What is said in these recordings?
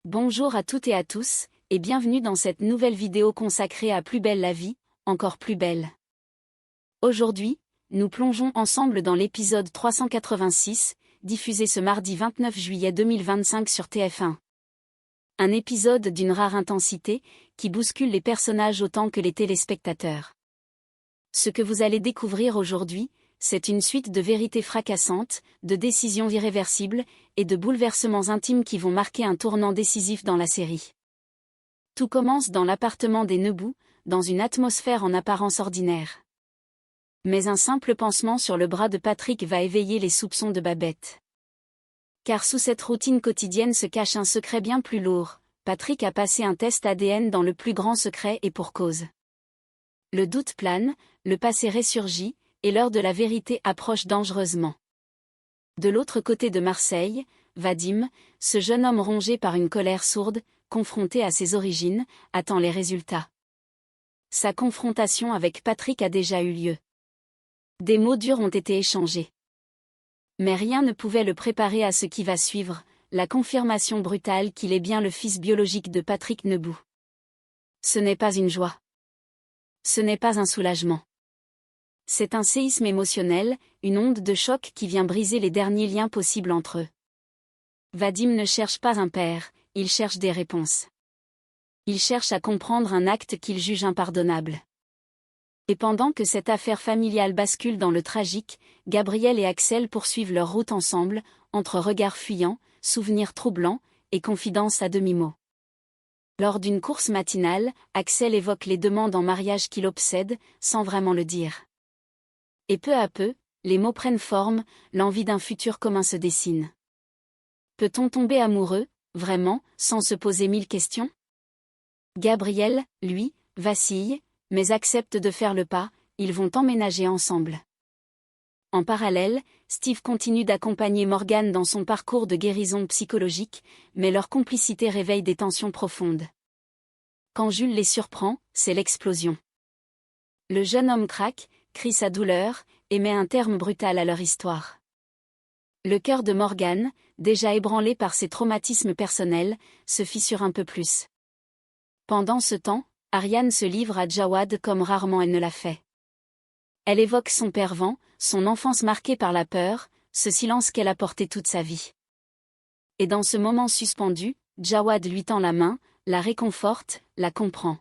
Bonjour à toutes et à tous, et bienvenue dans cette nouvelle vidéo consacrée à Plus belle la vie, encore plus belle. Aujourd'hui, nous plongeons ensemble dans l'épisode 386, diffusé ce mardi 29 juillet 2025 sur TF1. Un épisode d'une rare intensité, qui bouscule les personnages autant que les téléspectateurs. Ce que vous allez découvrir aujourd'hui, c'est une suite de vérités fracassantes, de décisions irréversibles, et de bouleversements intimes qui vont marquer un tournant décisif dans la série. Tout commence dans l'appartement des Nebu, dans une atmosphère en apparence ordinaire. Mais un simple pansement sur le bras de Patrick va éveiller les soupçons de Babette. Car sous cette routine quotidienne se cache un secret bien plus lourd. Patrick a passé un test ADN dans le plus grand secret et pour cause. Le doute plane, le passé ressurgit, et l'heure de la vérité approche dangereusement. De l'autre côté de Marseille, Vadim, ce jeune homme rongé par une colère sourde, confronté à ses origines, attend les résultats. Sa confrontation avec Patrick a déjà eu lieu. Des mots durs ont été échangés. Mais rien ne pouvait le préparer à ce qui va suivre, la confirmation brutale qu'il est bien le fils biologique de Patrick Nebu. Ce n'est pas une joie. Ce n'est pas un soulagement. C'est un séisme émotionnel, une onde de choc qui vient briser les derniers liens possibles entre eux. Vadim ne cherche pas un père, il cherche des réponses. Il cherche à comprendre un acte qu'il juge impardonnable. Et pendant que cette affaire familiale bascule dans le tragique, Gabriel et Axel poursuivent leur route ensemble, entre regards fuyants, souvenirs troublants, et confidences à demi-mot. Lors d'une course matinale, Axel évoque les demandes en mariage qui l'obsèdent, sans vraiment le dire. Et peu à peu, les mots prennent forme, l'envie d'un futur commun se dessine. Peut-on tomber amoureux, vraiment, sans se poser 1000 questions? Gabriel, lui, vacille, mais accepte de faire le pas, ils vont emménager ensemble. En parallèle, Steve continue d'accompagner Morgane dans son parcours de guérison psychologique, mais leur complicité réveille des tensions profondes. Quand Jules les surprend, c'est l'explosion. Le jeune homme craque, crie sa douleur, et met un terme brutal à leur histoire. Le cœur de Morgane, déjà ébranlé par ses traumatismes personnels, se fissure un peu plus. Pendant ce temps, Ariane se livre à Jawad comme rarement elle ne l'a fait. Elle évoque son père Van, son enfance marquée par la peur, ce silence qu'elle a porté toute sa vie. Et dans ce moment suspendu, Jawad lui tend la main, la réconforte, la comprend.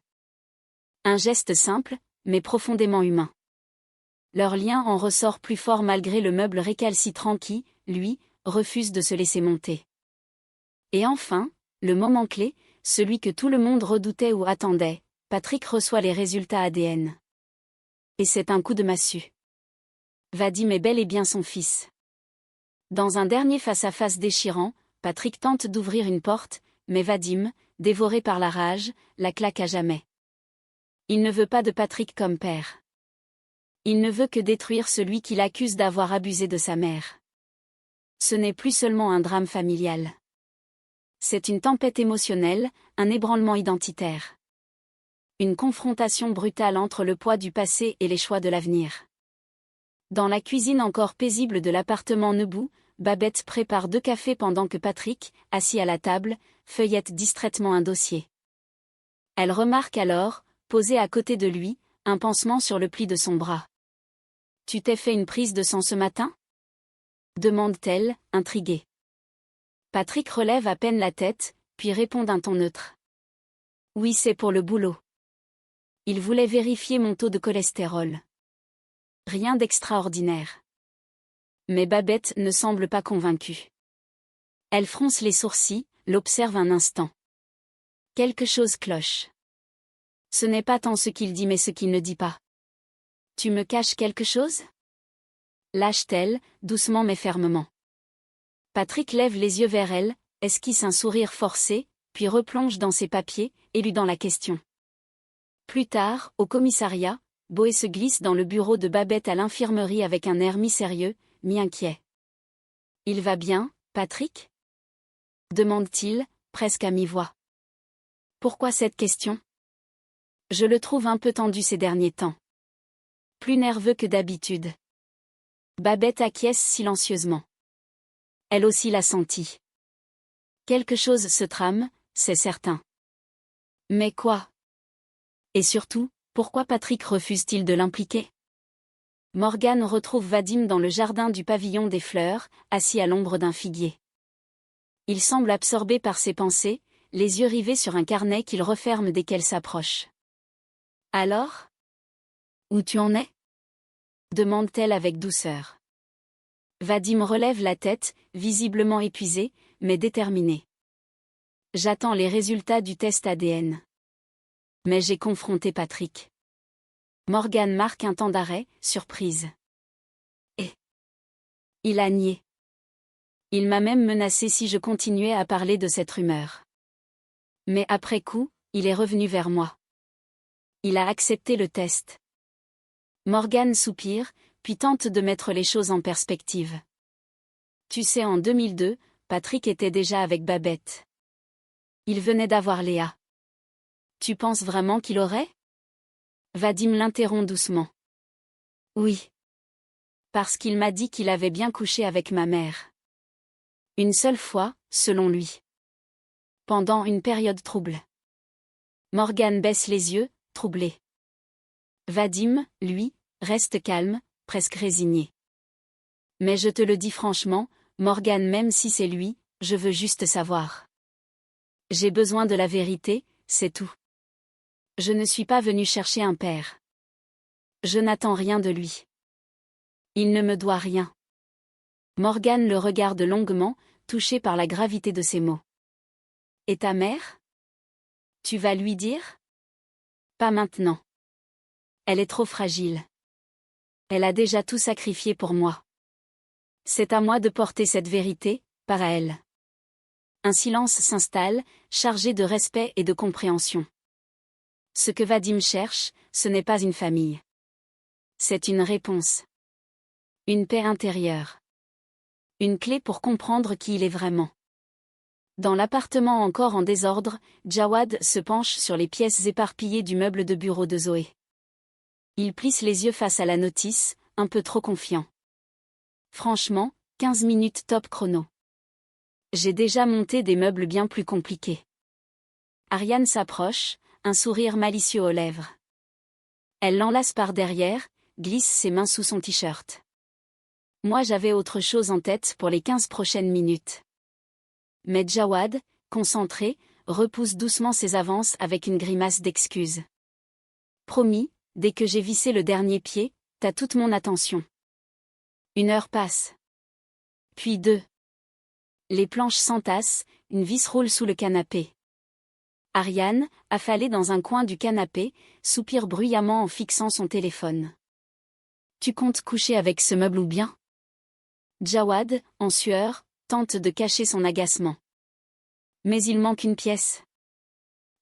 Un geste simple, mais profondément humain. Leur lien en ressort plus fort malgré le meuble récalcitrant qui, lui, refuse de se laisser monter. Et enfin, le moment clé, celui que tout le monde redoutait ou attendait, Patrick reçoit les résultats ADN. Et c'est un coup de massue. Vadim est bel et bien son fils. Dans un dernier face-à-face déchirant, Patrick tente d'ouvrir une porte, mais Vadim, dévoré par la rage, la claque à jamais. Il ne veut pas de Patrick comme père. Il ne veut que détruire celui qu'il accuse d'avoir abusé de sa mère. Ce n'est plus seulement un drame familial. C'est une tempête émotionnelle, un ébranlement identitaire. Une confrontation brutale entre le poids du passé et les choix de l'avenir. Dans la cuisine encore paisible de l'appartement Nebu, Babette prépare 2 cafés pendant que Patrick, assis à la table, feuillette distraitement un dossier. Elle remarque alors, posé à côté de lui, un pansement sur le pli de son bras. « Tu t'es fait une prise de sang ce matin ?» demande-t-elle, intriguée. Patrick relève à peine la tête, puis répond d'un ton neutre. « Oui, c'est pour le boulot. Il voulait vérifier mon taux de cholestérol. Rien d'extraordinaire. » Mais Babette ne semble pas convaincue. Elle fronce les sourcils, l'observe un instant. Quelque chose cloche. Ce n'est pas tant ce qu'il dit mais ce qu'il ne dit pas. « Tu me caches quelque chose ?» lâche-t-elle, doucement mais fermement. Patrick lève les yeux vers elle, esquisse un sourire forcé, puis replonge dans ses papiers, éludant la question. Plus tard, au commissariat, Boé se glisse dans le bureau de Babette à l'infirmerie avec un air mi-sérieux, mi-inquiet. « Il va bien, Patrick ?» demande-t-il, presque à mi-voix. Pourquoi cette question ? Je le trouve un peu tendu ces derniers temps. Plus nerveux que d'habitude. Babette acquiesce silencieusement. Elle aussi l'a senti. Quelque chose se trame, c'est certain. Mais quoi? Et surtout, pourquoi Patrick refuse-t-il de l'impliquer? Morgan retrouve Vadim dans le jardin du pavillon des fleurs, assis à l'ombre d'un figuier. Il semble absorbé par ses pensées, les yeux rivés sur un carnet qu'il referme dès qu'elle s'approche. Alors? Où tu en es? Demande-t-elle avec douceur. Vadim relève la tête, visiblement épuisé, mais déterminé. J'attends les résultats du test ADN. Mais j'ai confronté Patrick. Morgan marque un temps d'arrêt, surprise. Et il a nié. Il m'a même menacé si je continuais à parler de cette rumeur. Mais après coup, il est revenu vers moi. Il a accepté le test. Morgan soupire, puis tente de mettre les choses en perspective. Tu sais, en 2002, Patrick était déjà avec Babette. Il venait d'avoir Léa. Tu penses vraiment qu'il aurait? Vadim l'interrompt doucement. Oui. Parce qu'il m'a dit qu'il avait bien couché avec ma mère. Une seule fois, selon lui. Pendant une période trouble. Morgan baisse les yeux, troublé. Vadim, lui, reste calme, presque résigné. Mais je te le dis franchement, Morgan, même si c'est lui, je veux juste savoir. J'ai besoin de la vérité, c'est tout. Je ne suis pas venu chercher un père. Je n'attends rien de lui. Il ne me doit rien. Morgan le regarde longuement, touché par la gravité de ses mots. Et ta mère? Tu vas lui dire? Pas maintenant. Elle est trop fragile. Elle a déjà tout sacrifié pour moi. C'est à moi de porter cette vérité, pas à elle. Un silence s'installe, chargé de respect et de compréhension. Ce que Vadim cherche, ce n'est pas une famille. C'est une réponse. Une paix intérieure. Une clé pour comprendre qui il est vraiment. Dans l'appartement encore en désordre, Jawad se penche sur les pièces éparpillées du meuble de bureau de Zoé. Il plisse les yeux face à la notice, un peu trop confiant. Franchement, 15 minutes top chrono. J'ai déjà monté des meubles bien plus compliqués. Ariane s'approche, un sourire malicieux aux lèvres. Elle l'enlace par derrière, glisse ses mains sous son t-shirt. Moi j'avais autre chose en tête pour les 15 prochaines minutes. Mais Jawad, concentré, repousse doucement ses avances avec une grimace d'excuse. Promis, dès que j'ai vissé le dernier pied, t'as toute mon attention. 1 heure passe. Puis 2. Les planches s'entassent, une vis roule sous le canapé. Ariane, affalée dans un coin du canapé, soupire bruyamment en fixant son téléphone. Tu comptes coucher avec ce meuble ou bien? Jawad, en sueur, tente de cacher son agacement. Mais il manque une pièce.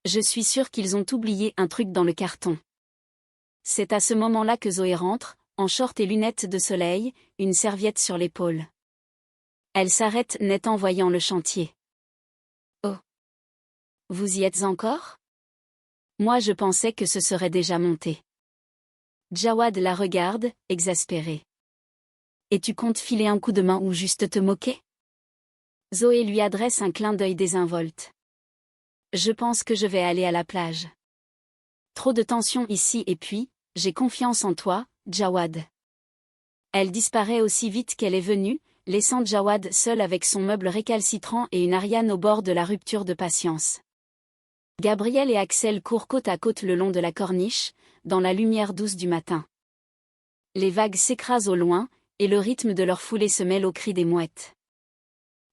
Je suis sûre qu'ils ont oublié un truc dans le carton. C'est à ce moment-là que Zoé rentre, en short et lunettes de soleil, une serviette sur l'épaule. Elle s'arrête net en voyant le chantier. Oh. Vous y êtes encore? Moi je pensais que ce serait déjà monté. Jawad la regarde, exaspéré. Et tu comptes filer un coup de main ou juste te moquer? Zoé lui adresse un clin d'œil désinvolte. Je pense que je vais aller à la plage. Trop de tension ici et puis, j'ai confiance en toi, Jawad. Elle disparaît aussi vite qu'elle est venue, laissant Jawad seul avec son meuble récalcitrant et une Ariane au bord de la rupture de patience. Gabriel et Axel courent côte à côte le long de la corniche, dans la lumière douce du matin. Les vagues s'écrasent au loin, et le rythme de leur foulée se mêle aux cris des mouettes.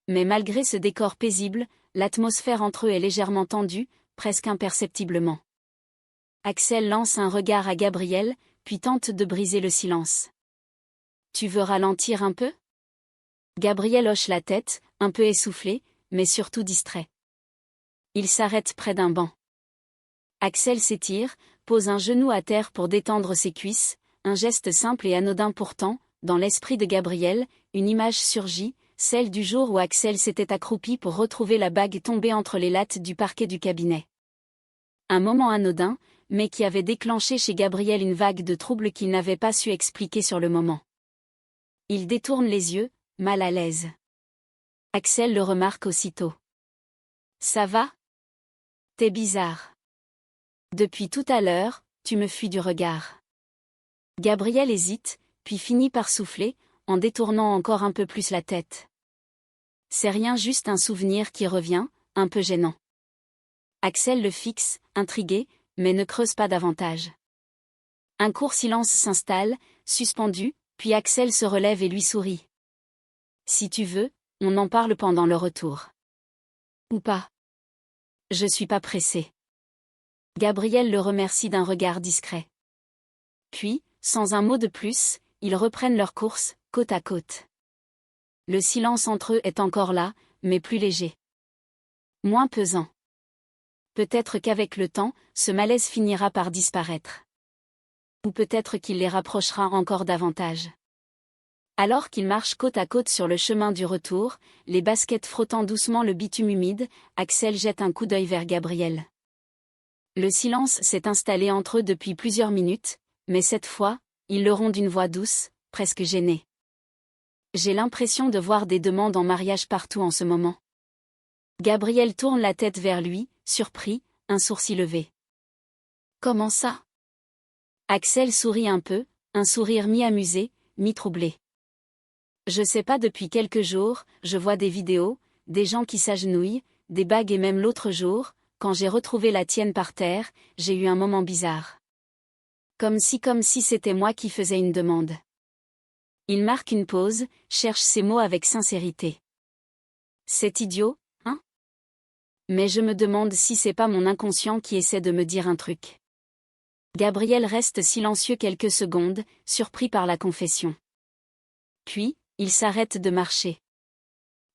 Mais malgré ce décor paisible, l'atmosphère entre eux est légèrement tendue, presque imperceptiblement. Axel lance un regard à Gabriel, puis tente de briser le silence. Tu veux ralentir un peu? Gabriel hoche la tête, un peu essoufflé, mais surtout distrait. Il s'arrête près d'un banc. Axel s'étire, pose un genou à terre pour détendre ses cuisses, un geste simple et anodin pourtant, dans l'esprit de Gabriel, une image surgit, celle du jour où Axel s'était accroupi pour retrouver la bague tombée entre les lattes du parquet du cabinet. Un moment anodin, mais qui avait déclenché chez Gabriel une vague de trouble qu'il n'avait pas su expliquer sur le moment. Il détourne les yeux, mal à l'aise. Axel le remarque aussitôt. Ça va? T'es bizarre. Depuis tout à l'heure, tu me fuis du regard. Gabriel hésite, puis finit par souffler, en détournant encore un peu plus la tête. C'est rien, juste un souvenir qui revient, un peu gênant. Axel le fixe, intrigué, mais ne creuse pas davantage. Un court silence s'installe, suspendu, puis Axel se relève et lui sourit. Si tu veux, on en parle pendant le retour. Ou pas. Je suis pas pressé. Gabriel le remercie d'un regard discret. Puis, sans un mot de plus, ils reprennent leur course, côte à côte. Le silence entre eux est encore là, mais plus léger. Moins pesant. Peut-être qu'avec le temps, ce malaise finira par disparaître. Ou peut-être qu'il les rapprochera encore davantage. Alors qu'ils marchent côte à côte sur le chemin du retour, les baskets frottant doucement le bitume humide, Axel jette un coup d'œil vers Gabriel. Le silence s'est installé entre eux depuis plusieurs minutes, mais cette fois, ils le rond d'une voix douce, presque gênée. J'ai l'impression de voir des demandes en mariage partout en ce moment. Gabriel tourne la tête vers lui, surpris, un sourcil levé. Comment ça? Axel sourit un peu, un sourire mi-amusé, mi-troublé. Je sais pas, depuis quelques jours, je vois des vidéos, des gens qui s'agenouillent, des bagues, et même l'autre jour, quand j'ai retrouvé la tienne par terre, j'ai eu un moment bizarre. Comme si c'était moi qui faisais une demande. Il marque une pause, cherche ses mots avec sincérité. C'est idiot, hein? Mais je me demande si c'est pas mon inconscient qui essaie de me dire un truc. Gabriel reste silencieux quelques secondes, surpris par la confession. Puis, il s'arrête de marcher.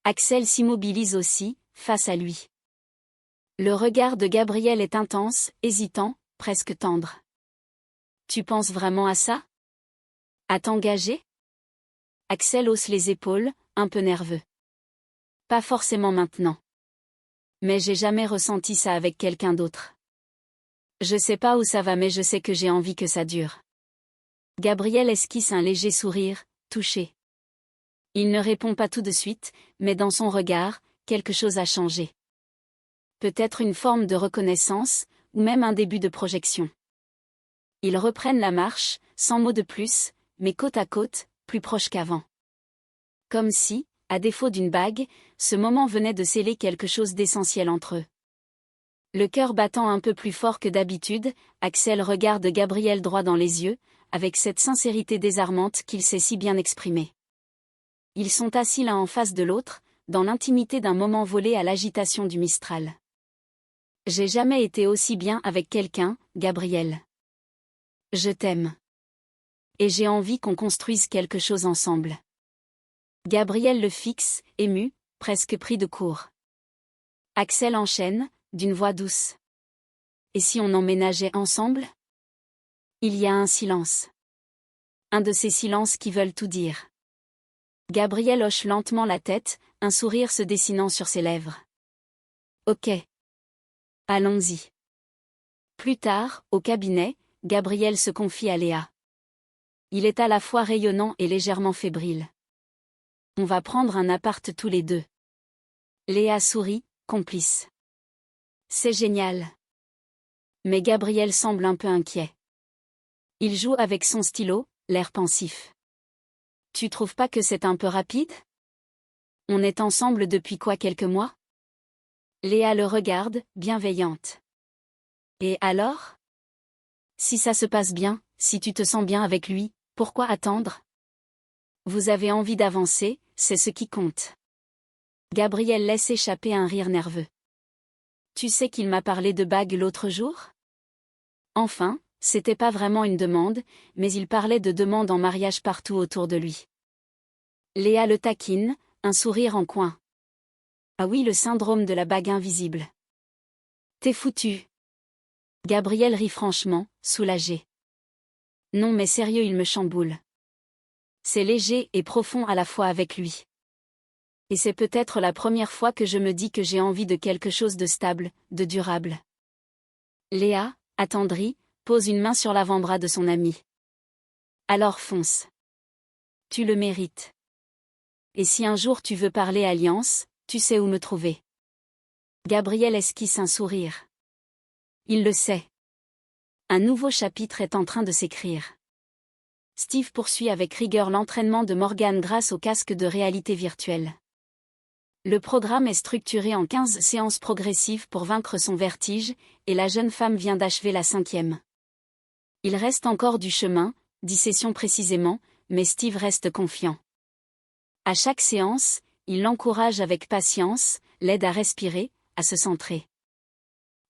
Axel s'immobilise aussi, face à lui. Le regard de Gabriel est intense, hésitant, presque tendre. Tu penses vraiment à ça? À t'engager? Axel hausse les épaules, un peu nerveux. Pas forcément maintenant. Mais j'ai jamais ressenti ça avec quelqu'un d'autre. Je sais pas où ça va, mais je sais que j'ai envie que ça dure. Gabriel esquisse un léger sourire, touché. Il ne répond pas tout de suite, mais dans son regard, quelque chose a changé. Peut-être une forme de reconnaissance, ou même un début de projection. Ils reprennent la marche, sans mot de plus, mais côte à côte, plus proches qu'avant. Comme si, à défaut d'une bague, ce moment venait de sceller quelque chose d'essentiel entre eux. Le cœur battant un peu plus fort que d'habitude, Axel regarde Gabriel droit dans les yeux, avec cette sincérité désarmante qu'il sait si bien exprimer. Ils sont assis l'un en face de l'autre, dans l'intimité d'un moment volé à l'agitation du Mistral. J'ai jamais été aussi bien avec quelqu'un, Gabriel. Je t'aime. Et j'ai envie qu'on construise quelque chose ensemble. Gabriel le fixe, ému, presque pris de court. Axel enchaîne, d'une voix douce. Et si on emménageait ensemble? Il y a un silence. Un de ces silences qui veulent tout dire. Gabriel hoche lentement la tête, un sourire se dessinant sur ses lèvres. Ok. Allons-y. Plus tard, au cabinet, Gabriel se confie à Léa. Il est à la fois rayonnant et légèrement fébrile. On va prendre un appart tous les deux. Léa sourit, complice. C'est génial. Mais Gabriel semble un peu inquiet. Il joue avec son stylo, l'air pensif. Tu trouves pas que c'est un peu rapide? On est ensemble depuis quoi, quelques mois? Léa le regarde, bienveillante. Et alors? Si ça se passe bien, si tu te sens bien avec lui, pourquoi attendre? Vous avez envie d'avancer, c'est ce qui compte. Gabriel laisse échapper un rire nerveux. Tu sais qu'il m'a parlé de bague l'autre jour? Enfin, c'était pas vraiment une demande, mais il parlait de demande en mariage partout autour de lui. Léa le taquine, un sourire en coin. Ah oui, le syndrome de la bague invisible. T'es foutu. Gabriel rit franchement, soulagé. Non mais sérieux, il me chamboule. C'est léger et profond à la fois avec lui. Et c'est peut-être la première fois que je me dis que j'ai envie de quelque chose de stable, de durable. Léa, attendrie, pose une main sur l'avant-bras de son ami. Alors fonce. Tu le mérites. Et si un jour tu veux parler alliance, tu sais où me trouver. Gabriel esquisse un sourire. Il le sait. Un nouveau chapitre est en train de s'écrire. Steve poursuit avec rigueur l'entraînement de Morgan grâce au casque de réalité virtuelle. Le programme est structuré en 15 séances progressives pour vaincre son vertige, et la jeune femme vient d'achever la 5e. Il reste encore du chemin, 10 sessions précisément, mais Steve reste confiant. À chaque séance, il l'encourage avec patience, l'aide à respirer, à se centrer.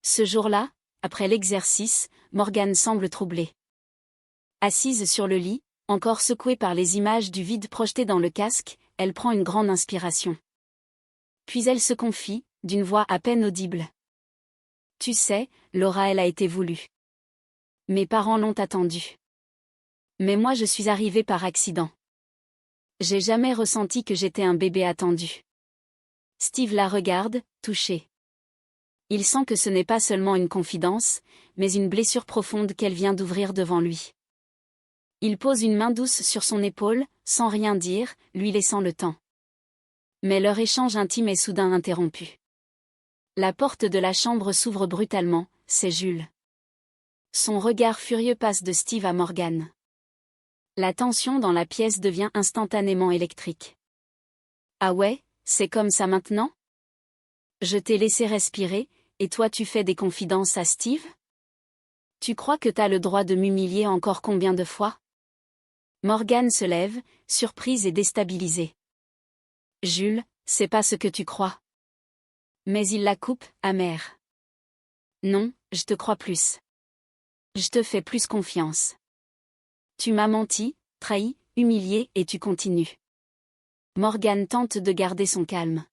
Ce jour-là, après l'exercice, Morgan semble troublée. Assise sur le lit, encore secouée par les images du vide projetées dans le casque, elle prend une grande inspiration. Puis elle se confie, d'une voix à peine audible. « Tu sais, Laura, elle a été voulue. Mes parents l'ont attendue. Mais moi je suis arrivée par accident. J'ai jamais ressenti que j'étais un bébé attendu. » Steve la regarde, touché. Il sent que ce n'est pas seulement une confidence, mais une blessure profonde qu'elle vient d'ouvrir devant lui. Il pose une main douce sur son épaule, sans rien dire, lui laissant le temps. Mais leur échange intime est soudain interrompu. La porte de la chambre s'ouvre brutalement, c'est Jules. Son regard furieux passe de Steve à Morgan. La tension dans la pièce devient instantanément électrique. « Ah ouais, c'est comme ça maintenant ? Je t'ai laissé respirer, et toi tu fais des confidences à Steve ? Tu crois que t'as le droit de m'humilier encore combien de fois ? » Morgan se lève, surprise et déstabilisée. « Jules, c'est pas ce que tu crois. » Mais il la coupe, amer. « Non, je te crois plus. Je te fais plus confiance. Tu m'as menti, trahi, humilié et tu continues. » Morgan tente de garder son calme.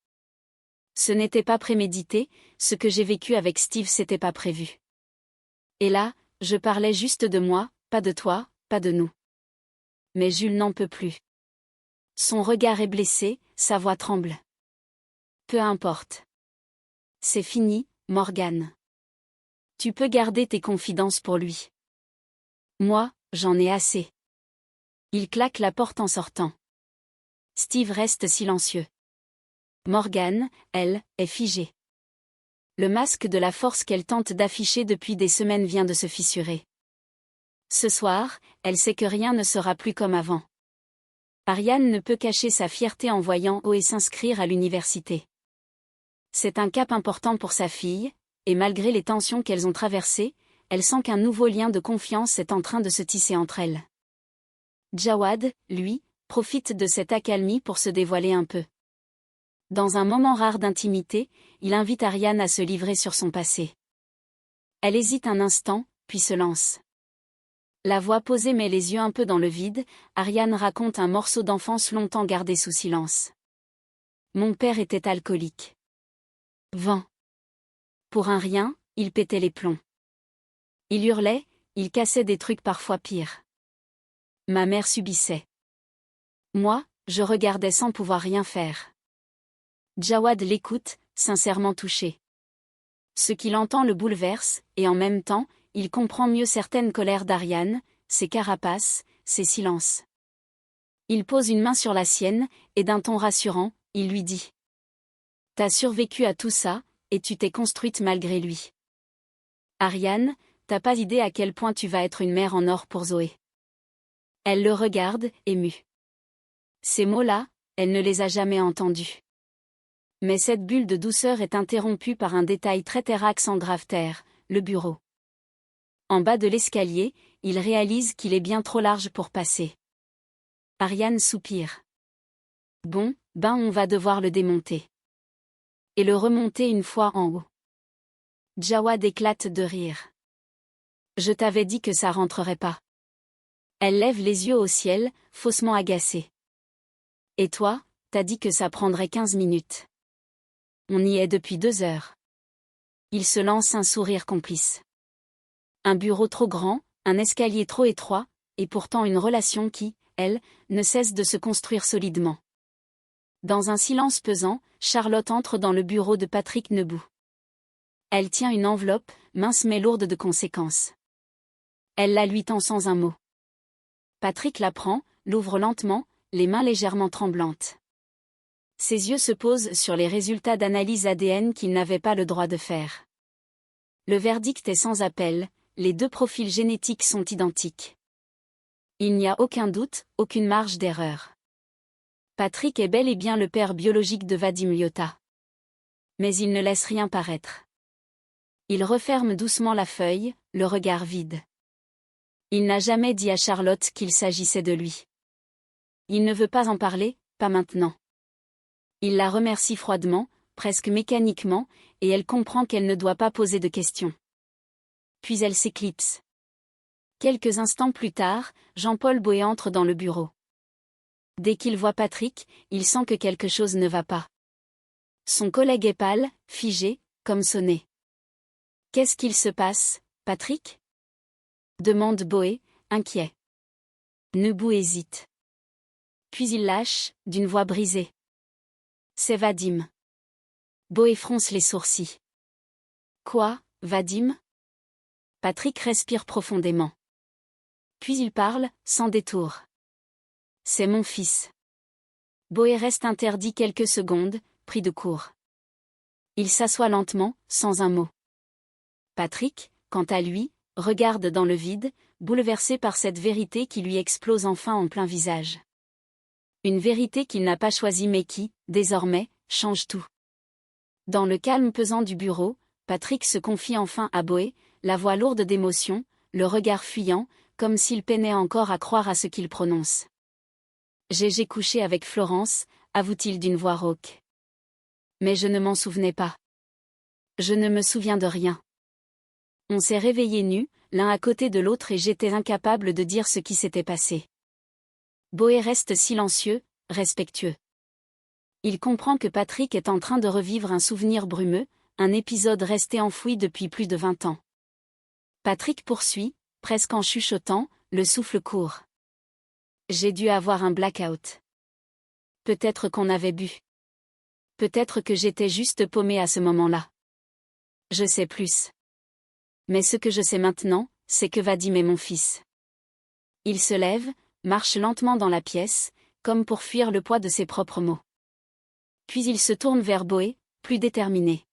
Ce n'était pas prémédité, ce que j'ai vécu avec Steve c'était pas prévu. Et là, je parlais juste de moi, pas de toi, pas de nous. Mais Jules n'en peut plus. Son regard est blessé, sa voix tremble. Peu importe. C'est fini, Morgan. Tu peux garder tes confidences pour lui. Moi, j'en ai assez. Il claque la porte en sortant. Steve reste silencieux. Morgan, elle, est figée. Le masque de la force qu'elle tente d'afficher depuis des semaines vient de se fissurer. Ce soir, elle sait que rien ne sera plus comme avant. Ariane ne peut cacher sa fierté en voyant Oé s'inscrire à l'université. C'est un cap important pour sa fille, et malgré les tensions qu'elles ont traversées, elle sent qu'un nouveau lien de confiance est en train de se tisser entre elles. Jawad, lui, profite de cette accalmie pour se dévoiler un peu. Dans un moment rare d'intimité, il invite Ariane à se livrer sur son passé. Elle hésite un instant, puis se lance. La voix posée met les yeux un peu dans le vide, Ariane raconte un morceau d'enfance longtemps gardé sous silence. Mon père était alcoolique. Vent. Pour un rien, il pétait les plombs. Il hurlait, il cassait des trucs parfois pires. Ma mère subissait. Moi, je regardais sans pouvoir rien faire. Jawad l'écoute, sincèrement touché. Ce qu'il entend le bouleverse, et en même temps, il comprend mieux certaines colères d'Ariane, ses carapaces, ses silences. Il pose une main sur la sienne, et d'un ton rassurant, il lui dit. T'as survécu à tout ça, et tu t'es construite malgré lui. Ariane, t'as pas idée à quel point tu vas être une mère en or pour Zoé. Elle le regarde, émue. Ces mots-là, elle ne les a jamais entendus. Mais cette bulle de douceur est interrompue par un détail très terrax en grave terre, le bureau. En bas de l'escalier, il réalise qu'il est bien trop large pour passer. Ariane soupire. Bon, on va devoir le démonter. Et le remonter une fois en haut. Jawad éclate de rire. Je t'avais dit que ça rentrerait pas. Elle lève les yeux au ciel, faussement agacée. Et toi, t'as dit que ça prendrait 15 minutes. On y est depuis 2 heures. Il se lance un sourire complice. Un bureau trop grand, un escalier trop étroit, et pourtant une relation qui, elle, ne cesse de se construire solidement. Dans un silence pesant, Charlotte entre dans le bureau de Patrick Nebout. Elle tient une enveloppe, mince mais lourde de conséquences. Elle la lui tend sans un mot. Patrick la prend, l'ouvre lentement, les mains légèrement tremblantes. Ses yeux se posent sur les résultats d'analyse ADN qu'il n'avait pas le droit de faire. Le verdict est sans appel, les deux profils génétiques sont identiques. Il n'y a aucun doute, aucune marge d'erreur. Patrick est bel et bien le père biologique de Vadim Lyotta. Mais il ne laisse rien paraître. Il referme doucement la feuille, le regard vide. Il n'a jamais dit à Charlotte qu'il s'agissait de lui. Il ne veut pas en parler, pas maintenant. Il la remercie froidement, presque mécaniquement, et elle comprend qu'elle ne doit pas poser de questions. Puis elle s'éclipse. Quelques instants plus tard, Jean-Paul Boé entre dans le bureau. Dès qu'il voit Patrick, il sent que quelque chose ne va pas. Son collègue est pâle, figé, comme sonné. « Qu'est-ce qu'il se passe, Patrick ?» demande Boé, inquiet. Nebou hésite. Puis il lâche, d'une voix brisée. « C'est Vadim. » Boé fronce les sourcils. « Quoi, Vadim ?» Patrick respire profondément. Puis il parle, sans détour. « C'est mon fils. » Boé reste interdit quelques secondes, pris de court. Il s'assoit lentement, sans un mot. Patrick, quant à lui, regarde dans le vide, bouleversé par cette vérité qui lui explose enfin en plein visage. Une vérité qu'il n'a pas choisie mais qui, désormais, change tout. Dans le calme pesant du bureau, Patrick se confie enfin à Boé, la voix lourde d'émotion, le regard fuyant, comme s'il peinait encore à croire à ce qu'il prononce. « J'ai couché avec Florence », avoue-t-il d'une voix rauque. Mais je ne m'en souvenais pas. Je ne me souviens de rien. On s'est réveillés nus, l'un à côté de l'autre et j'étais incapable de dire ce qui s'était passé. Boé reste silencieux, respectueux. Il comprend que Patrick est en train de revivre un souvenir brumeux, un épisode resté enfoui depuis plus de 20 ans. Patrick poursuit, presque en chuchotant, le souffle court. J'ai dû avoir un blackout. Peut-être qu'on avait bu. Peut-être que j'étais juste paumé à ce moment-là. Je sais plus. Mais ce que je sais maintenant, c'est que Vadim est mon fils. Il se lève, marche lentement dans la pièce, comme pour fuir le poids de ses propres mots. Puis il se tourne vers Boé, plus déterminé.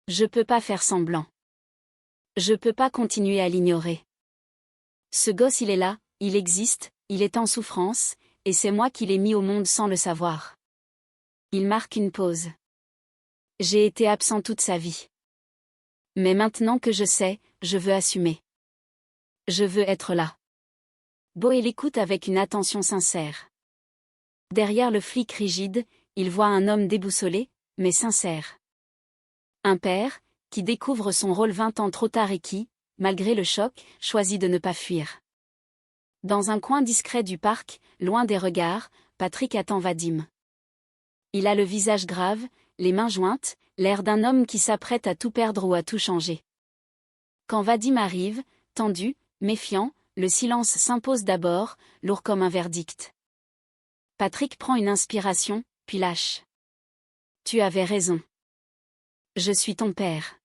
Je peux pas faire semblant. Je peux pas continuer à l'ignorer. Ce gosse il est là, il existe, il est en souffrance, et c'est moi qui l'ai mis au monde sans le savoir. Il marque une pause. J'ai été absent toute sa vie. Mais maintenant que je sais, je veux assumer. Je veux être là. Boé l'écoute avec une attention sincère. Derrière le flic rigide, il voit un homme déboussolé, mais sincère. Un père, qui découvre son rôle 20 ans trop tard et qui, malgré le choc, choisit de ne pas fuir. Dans un coin discret du parc, loin des regards, Patrick attend Vadim. Il a le visage grave, les mains jointes, l'air d'un homme qui s'apprête à tout perdre ou à tout changer. Quand Vadim arrive, tendu, méfiant, le silence s'impose d'abord, lourd comme un verdict. Patrick prend une inspiration, puis lâche. Tu avais raison. Je suis ton père.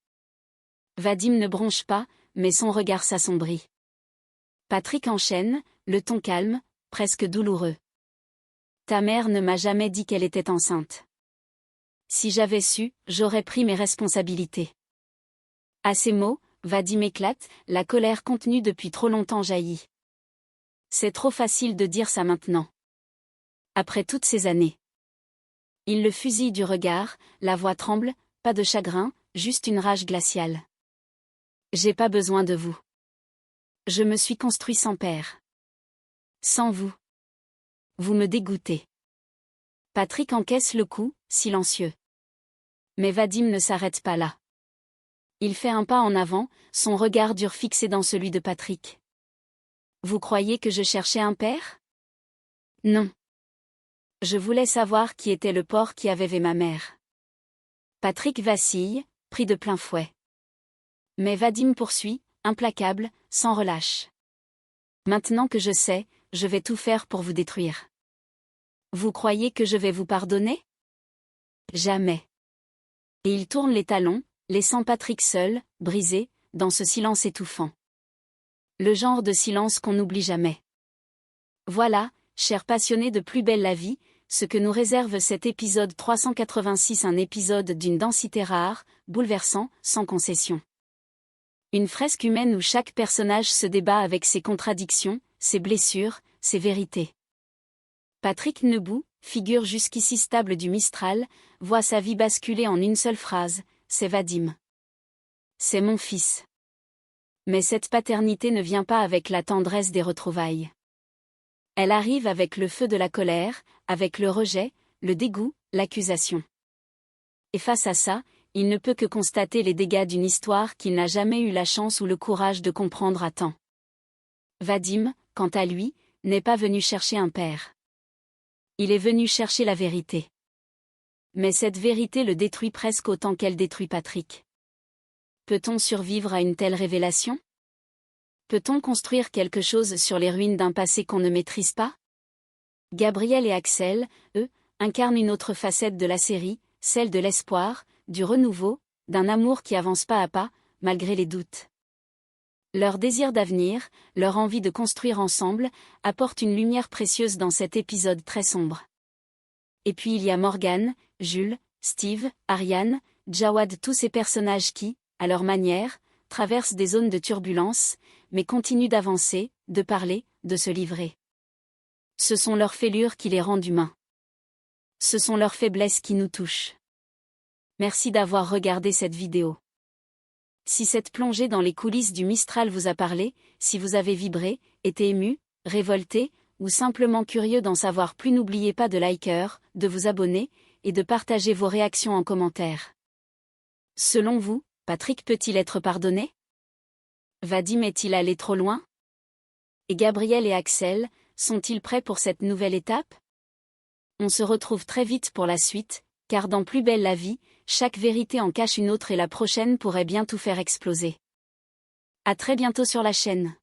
Vadim ne bronche pas, mais son regard s'assombrit. Patrick enchaîne, le ton calme, presque douloureux. Ta mère ne m'a jamais dit qu'elle était enceinte. Si j'avais su, j'aurais pris mes responsabilités. À ces mots, Vadim éclate, la colère contenue depuis trop longtemps jaillit. C'est trop facile de dire ça maintenant. Après toutes ces années. Il le fusille du regard, la voix tremble, pas de chagrin, juste une rage glaciale. J'ai pas besoin de vous. Je me suis construit sans père. Sans vous. Vous me dégoûtez. Patrick encaisse le coup, silencieux. Mais Vadim ne s'arrête pas là. Il fait un pas en avant, son regard dur fixé dans celui de Patrick. Vous croyez que je cherchais un père? Non. Je voulais savoir qui était le porc qui avait fait ma mère. Patrick vacille, pris de plein fouet. Mais Vadim poursuit, implacable, sans relâche. Maintenant que je sais, je vais tout faire pour vous détruire. Vous croyez que je vais vous pardonner? Jamais. Et il tourne les talons, laissant Patrick seul, brisé, dans ce silence étouffant. Le genre de silence qu'on n'oublie jamais. Voilà, chers passionnés de Plus belle la vie, ce que nous réserve cet épisode 386, un épisode d'une densité rare, bouleversant, sans concession. Une fresque humaine où chaque personnage se débat avec ses contradictions, ses blessures, ses vérités. Patrick Nebout, figure jusqu'ici stable du Mistral, voit sa vie basculer en une seule phrase, c'est Vadim. C'est mon fils. Mais cette paternité ne vient pas avec la tendresse des retrouvailles. Elle arrive avec le feu de la colère, avec le rejet, le dégoût, l'accusation. Et face à ça, il ne peut que constater les dégâts d'une histoire qu'il n'a jamais eu la chance ou le courage de comprendre à temps. Vadim, quant à lui, n'est pas venu chercher un père. Il est venu chercher la vérité. Mais cette vérité le détruit presque autant qu'elle détruit Patrick. Peut-on survivre à une telle révélation? Peut-on construire quelque chose sur les ruines d'un passé qu'on ne maîtrise pas? Gabriel et Axel, eux, incarnent une autre facette de la série, celle de l'espoir, du renouveau, d'un amour qui avance pas à pas, malgré les doutes. Leur désir d'avenir, leur envie de construire ensemble, apportent une lumière précieuse dans cet épisode très sombre. Et puis il y a Morgan, Jules, Steve, Ariane, Jawad, tous ces personnages qui, à leur manière, traversent des zones de turbulence, mais continuent d'avancer, de parler, de se livrer. Ce sont leurs fêlures qui les rendent humains. Ce sont leurs faiblesses qui nous touchent. Merci d'avoir regardé cette vidéo. Si cette plongée dans les coulisses du Mistral vous a parlé, si vous avez vibré, été ému, révolté, ou simplement curieux d'en savoir plus, n'oubliez pas de liker, de vous abonner, et de partager vos réactions en commentaire. Selon vous, Patrick peut-il être pardonné? Vadim est-il allé trop loin? Et Gabriel et Axel, sont-ils prêts pour cette nouvelle étape? On se retrouve très vite pour la suite, car dans Plus belle la vie, chaque vérité en cache une autre et la prochaine pourrait bien tout faire exploser. À très bientôt sur la chaîne.